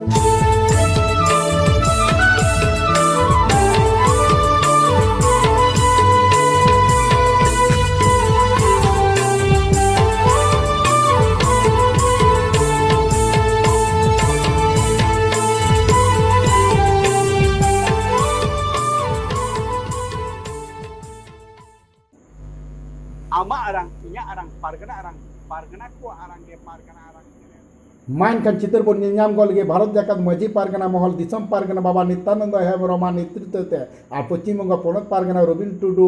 Ama arang, inya arang, pargana ko arang ge pargana arang. Mine Khan चित्र बन नियाम गल गे भारत जाकात मजी पारगना महल दिसम पारगना बाबा नित्यानंद हेमरमा नेतृत्वते और पश्चिम बंग पनत पारगना रवीन्द्र टुडू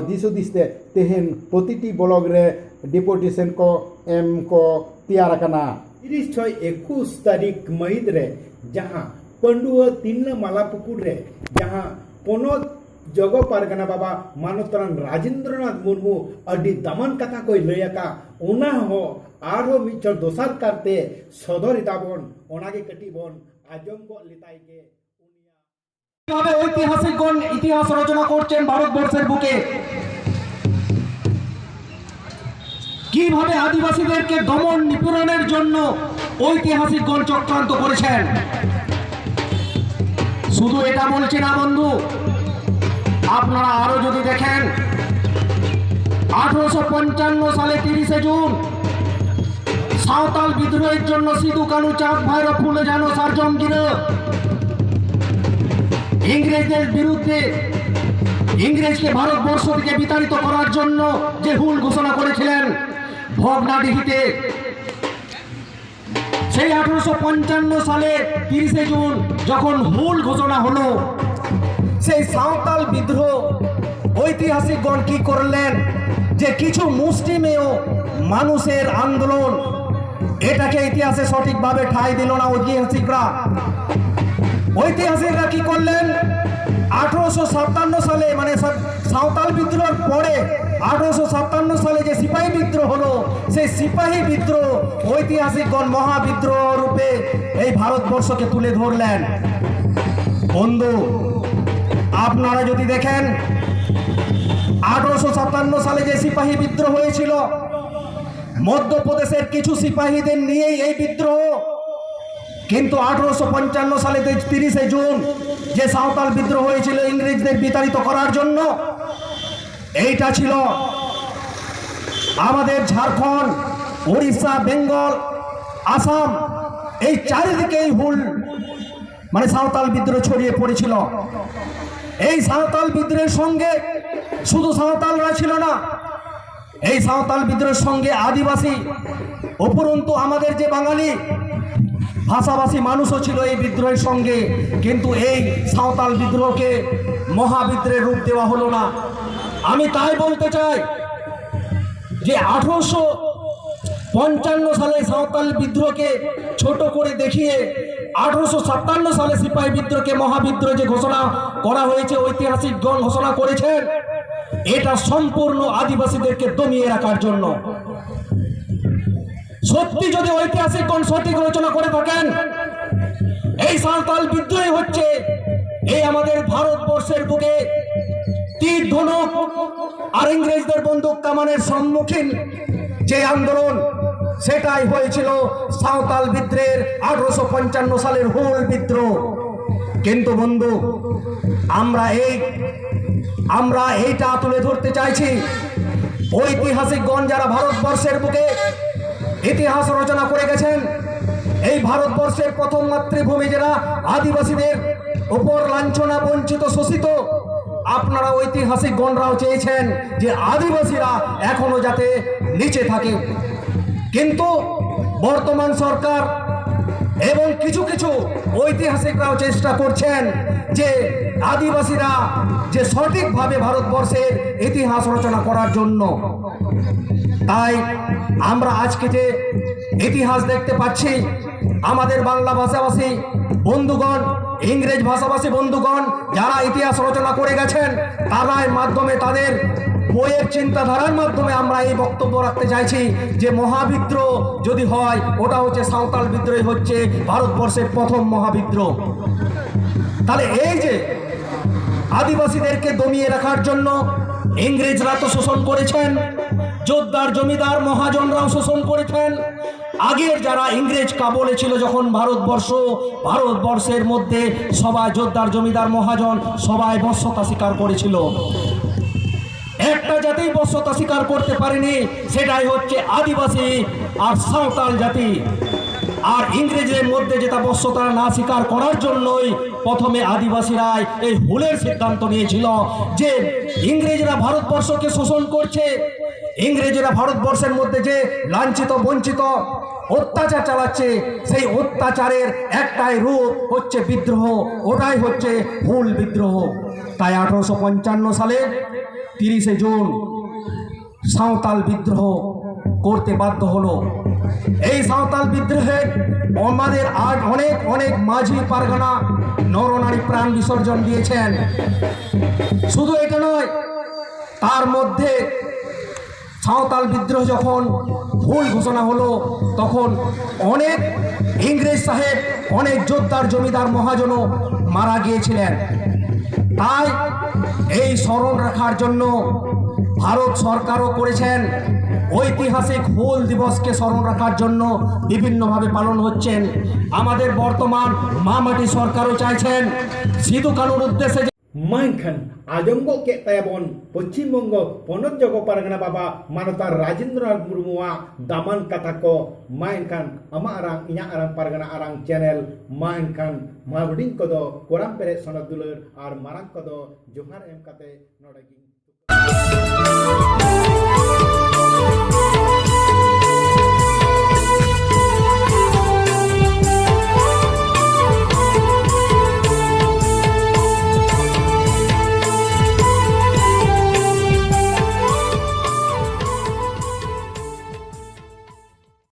दिस दिसते तेहन प्रतिटी ब्लॉग रे डिपोटेशन को एम को तैयार करना 21 तारीख मईद रे जहां पंडुआ तीन मालापुकुर रे जहां पनत जगो पारगना बाबा मानवतरान राजेंद्रनाथ मुर्मू अडी दमन कथा कोई लयका ओना हो आरो मिचर दोसार करते सदर इताबन ओनागे कटिबन आजम गो लिताई के কিভাবে ঐতিহাসিকগণ ইতিহাস রচনা করছেন ভারতবর্ষের বুকে, কিভাবে আদিবাসীদেরকে দমন নিপীড়নের জন্য ঐতিহাসিকগণ চক্রান্ত করেছেন। শুধু এটা বলছি না বন্ধু, আপনারা আরো যদি দেখেন 1855 সালে 30 জুন সাঁওতাল বিদ্রোহের জন্য সিধু কানু চাঁদ ভৈরব ফুলে জানো সারজমগিরি ইংরেজদের বিরুদ্ধে ইংরেজকে ভারতবর্ষ থেকে বিতাড়িত করার জন্য যে হুল ঘোষণা করেছিলেন ভগ্নাডিহিতে, সেই 1855 সালে 30 জুন যখন হুল ঘোষণা হলো, সেই সাঁওতাল বিদ্রোহ ঐতিহাসিকগণ কি করলেন যে কিছু মুষ্টিমেয় মানুষের আন্দোলন, এটাকে ইতিহাসে সঠিকভাবে ঠাঁই দিল না ঐতিহাসিকরা। ঐতিহাসিকরা কি করলেন 1857 সালে মানে সাঁওতাল বিদ্রোহের পরে 1857 সালে যে সিপাহী বিদ্রোহ হলো, সেই সিপাহী বিদ্রোহ ঐতিহাসিকগণ মহাবিদ্রোহ রূপে এই ভারতবর্ষকে তুলে ধরলেন। বন্ধু, আপনারা যদি দেখেন 1857 সালে যে সিপাহী বিদ্রোহ হয়েছিল, মধ্যপ্রদেশের কিছু সিপাহীদের নিয়েই এই বিদ্রোহ। কিন্তু 1855 সালে 30 জুন যে সাঁওতাল বিদ্রোহ হয়েছিল ইংরেজদের বিতাড়িত করার জন্য, এইটা ছিল আমাদের ঝাড়খণ্ড, উড়িষ্যা, বেঙ্গল, আসাম, এই চারিদিকে এই হুল মানে সাঁওতাল বিদ্রোহ ছড়িয়ে পড়েছিল। এই সাঁওতাল বিদ্রোহের সঙ্গে শুধু সাঁওতালরা ছিল না, এই সাঁওতাল বিদ্রোহের সঙ্গে আদিবাসী উপরন্তু আমাদের যে বাঙালি ভাষাভাষী মানুষও ছিল এই বিদ্রোহের সঙ্গে। কিন্তু এই সাঁওতাল বিদ্রোহকে মহাবিদ্রোহের রূপ দেওয়া হলো না। আমি তাই বলতে চাই যে 1855 সালে সাঁওতাল বিদ্রোহকে ছোট করে দেখিয়ে 1857 সালে সিপাহী বিদ্রোহকে মহাবিদ্রোহ যে ঘোষণা করা হয়েছে, ঐতিহাসিকগণ ঘোষণা করেছেন, এটা সম্পূর্ণ আদিবাসীদেরকে দমিয়ে রাখার জন্য। সত্যি যদি ঐতিহাসিকগণ সঠিক রচনা করে থাকেন, এই সাঁওতাল বিদ্রোহ হচ্ছে এই আমাদের ভারতবর্ষের বুকে তীর ধনুক আর ইংরেজদের বন্দুক কামানের সম্মুখীন যে আন্দোলন, সেটাই হয়েছিল সাঁওতাল বিদ্রোহের 1855 সালের হুল বিদ্রোহ। কিন্তু বন্ধু, আমরা এইটা তুলে ধরতে চাইছি, ঐতিহাসিকগণ যারা ভারতবর্ষের বুকে ইতিহাস রচনা করে গেছেন, এই ভারতবর্ষের প্রথম মাতৃভূমি যারা আদিবাসীদের উপর লাঞ্ছনা, বঞ্চিত, শোষিত, আপনারা ঐতিহাসিকগণরাও চেয়েছেন যে আদিবাসীরা এখনো যাতে নিচে থাকে। কিন্তু বর্তমান সরকার এবং কিছু কিছু ঐতিহাসিকরাও চেষ্টা করছেন যে আদিবাসীরা যে সঠিকভাবে ভারতবর্ষের ইতিহাস রচনা করার জন্য। তাই আমরা আজকে যে ইতিহাস দেখতে পাচ্ছি, আমাদের বাংলা ভাষাভাষী বন্ধুগণ, ইংরেজ ভাষাভাষী বন্ধুগণ যারা ইতিহাস রচনা করে গেছেন, তারাই মাধ্যমে তাদের বইয়ের চিন্তাধারার মাধ্যমে আমরা এই বক্তব্য রাখতে চাইছি যে মহাবিদ্রোহ যদি হয়, ওটা হচ্ছে সাঁওতাল বিদ্রোহ, হচ্ছে ভারতবর্ষের প্রথম মহাবিদ্রোহ। তাহলে এই যে আদিবাসীদেরকে দমিয়ে রাখার জন্য ইংরেজরা তো শোষণ করেছেন, জোরদার জমিদার মহাজনরাও শোষণ করেছেন। আগের যারা ইংরেজ কাবলে ছিল যখন ভারতবর্ষের মধ্যে সবাই জোরদার জমিদার মহাজন সবাই বশ্যতা স্বীকার করেছিল। একটা জাতি বশ্যতা স্বীকার করতে পারেনি, সেটাই হচ্ছে আদিবাসী আর সাঁওতাল জাতি। আর ইংরেজদের মধ্যে যেটা বশ্যতা না স্বীকার করার জন্যই প্রথমে আদিবাসীরাই এই হুলের সিদ্ধান্ত নিয়েছিল যে ইংরেজরা ভারতবর্ষকে শোষণ করছে, ইংরেজরা ভারতবর্ষের মধ্যে যে লাঞ্ছিত বঞ্চিত অত্যাচার চালাচ্ছে, সেই অত্যাচারের একটাই রূপ হচ্ছে বিদ্রোহ, ওটাই হচ্ছে হুল বিদ্রোহ। তাই 1855 সালে 30শে জুন সাঁওতাল বিদ্রোহ করতে বাধ্য হলো। এই সাঁওতাল বিদ্রোহে আমাদের আজ অনেক মাঝি পারগানা নরনারী প্রাণ বিসর্জন দিয়েছেন। শুধু এটা নয়, তার মধ্যে সাঁওতাল বিদ্রোহ যখন ভুল ঘোষণা হলো তখন অনেক ইংরেজ সাহেব, অনেক জোরদার জমিদার মহাজনও মারা গিয়েছিলেন। তাই এই স্মরণ রাখার জন্য ভারত সরকারও করেছেন ঐতিহাসিক হুল দিবসকে স্মরণ রাখার জন্য বিভিন্নভাবে পালন হচ্ছেন। আমাদের বর্তমান মামাটি সরকারও চাইছেন সিধু কানুর উদ্দেশ্যে mainkan ajonggo ke tayabon Pachim Bonggo Ponot Jogo Pargana Baba Manotar Rajendranath Murmuwa daman katako mainkan ama arang inya arang pargana arang channel mainkan mabding kodo koram pere sonadulur ar marang kodo johar em kate nodagi